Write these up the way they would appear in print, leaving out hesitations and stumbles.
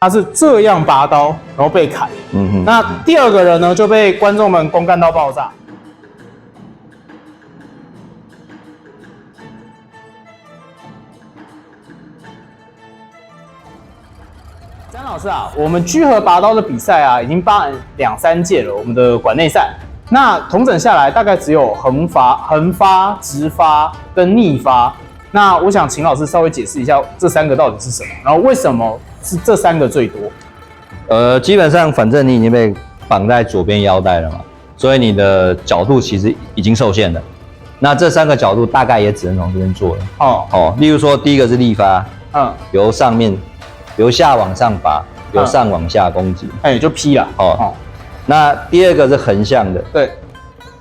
他是这样拔刀，然后被砍。那第二个人呢，就被观众们公干到爆炸。詹老师啊，我们居合拔刀的比赛啊，已经办2、3届了，我们的馆内赛。那统整下来，大概只有横发、直发跟逆发。那我想请老师稍微解释一下这3个到底是什么，然后为什么是这3个最多？基本上反正你已经被绑在左边腰带了嘛，所以你的角度其实已经受限了。那这3个角度大概也只能从这边做了。例如说第一个是立发，由下往上拔，由上往下攻击，就劈了。那第二个是横向的，对，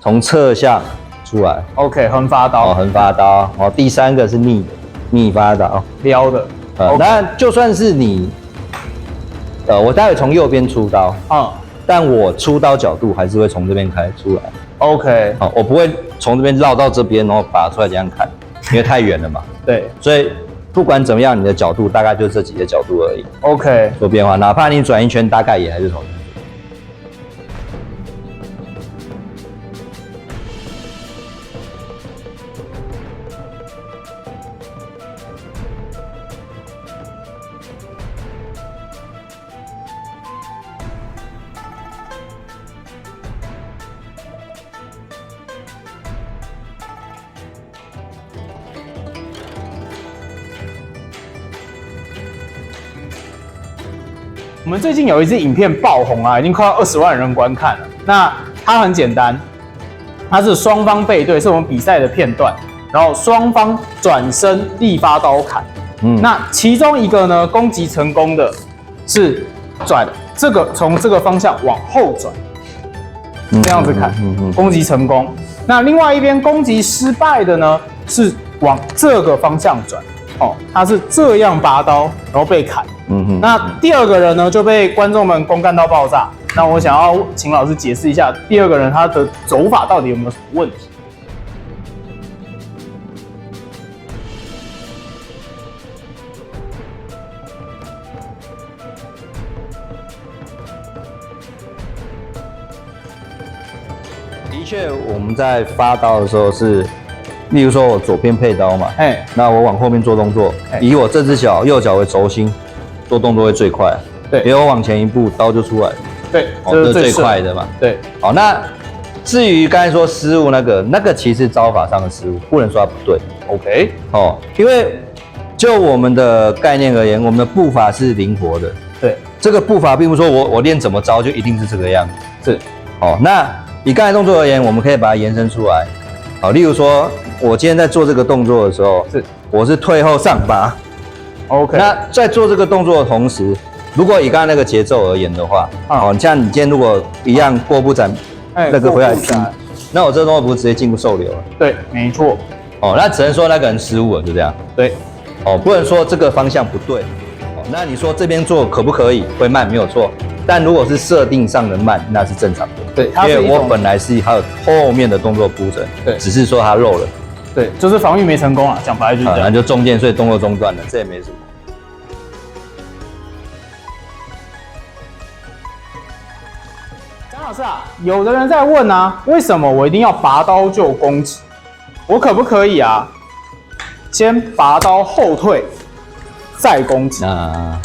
从侧向出来。OK， 横发刀。横发刀。第3个是逆发刀，撩的。那就算是你，我待会从右边出刀，但我出刀角度还是会从这边开出来。OK， 我不会从这边绕到这边，然后拔出来这样砍，因为太远了嘛。对，所以不管怎么样，你的角度大概就这几个角度而已。OK， 做变化，哪怕你转一圈，大概也还是从这边。我们最近有一支影片爆红啊，已经快要20万人观看了。那它很简单，它是双方背对，是我们比赛的片段，然后双方转身立发刀砍。那其中一个呢，攻击成功的是转这个从这个方向往后转，这样子砍，攻击成功。那另外一边攻击失败的呢，是往这个方向转。他是这样拔刀，然后被砍。那第二个人呢，就被观众们公干到爆炸。那我想要请老师解释一下，第二个人他的走法到底有没有什么问题？的确，我们在发刀的时候是，例如说我左边配刀嘛，那我往后面做动作，以我这只脚右脚为轴心，做动作会最快。对，因为我往前一步，刀就出来了。对，这是最快的嘛。对，好，那至于刚才说失误那个其实招法上的失误，不能说它不对。OK， 因为就我们的概念而言，我们的步伐是灵活的。对，这个步伐并不是说我练怎么招就一定是这个样子。是，那以刚才动作而言，我们可以把它延伸出来。例如说，我今天在做这个动作的时候，我是退后上拔。OK， 那在做这个动作的同时，如果以刚才那个节奏而言的话，像你今天如果一样过步斩，那个回来劈，那我这个动作不是直接进入受流了？对，没错。那只能说那个人失误了，就这样。对，不能说这个方向不对。那你说这边做可不可以？会慢，没有错。但如果是设定上的慢，那是正常的。对，因为我本来是还有后面的动作铺陈，对，只是说它漏了。对，就是防御没成功啊，讲白就是这样。那就中箭，所以动作中断了，这也没什么。张老师啊，有的人在问啊，为什么我一定要拔刀就攻击？我可不可以啊，先拔刀后退，再攻击？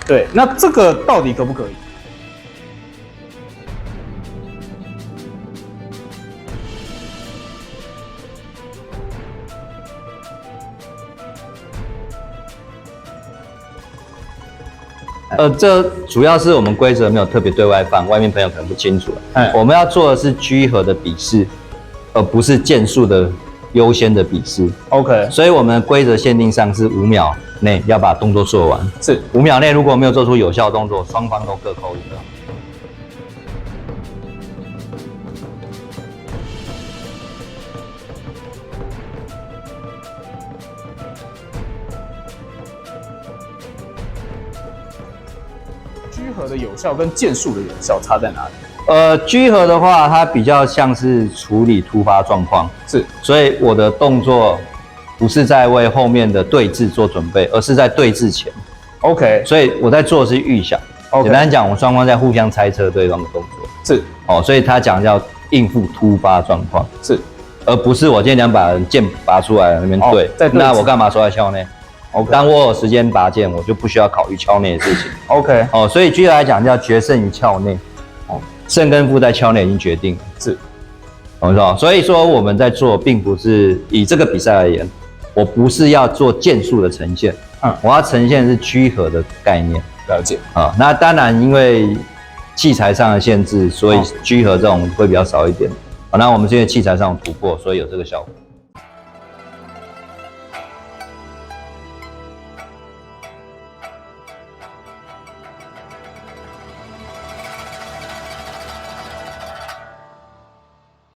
对，那这个到底可不可以？这主要是我们规则没有特别对外放，外面朋友可能不清楚了。我们要做的是居合的比试，而不是剑术的优先的比试。OK， 所以我们规则限定上是5秒内要把动作做完。是5秒内如果没有做出有效动作，双方都各扣1个。居合的有效跟剑术的有效差在哪里？居合的话，它比较像是处理突发状况，是，所以我的动作不是在为后面的对峙做准备，而是在对峙前。OK， 所以我在做的是预想。OK， 简单讲，我们双方在互相猜测对方的动作。是哦，所以他讲叫应付突发状况，是，而不是我今天2把人剑拔出来那边对，那我干嘛说在鞘内？ OK， 当我有时间拔剑，我就不需要考虑鞘内的事情。OK， 哦，所以举例来讲叫决胜于鞘内，哦，胜跟负在鞘内已经决定了。是，懂吗？所以说我们在做，并不是以这个比赛而言，我不是要做剑术的呈现，我要呈现的是居合的概念。了解啊，那当然因为器材上的限制，所以居合这种会比较少一点。那我们现在器材上有突破，所以有这个效果。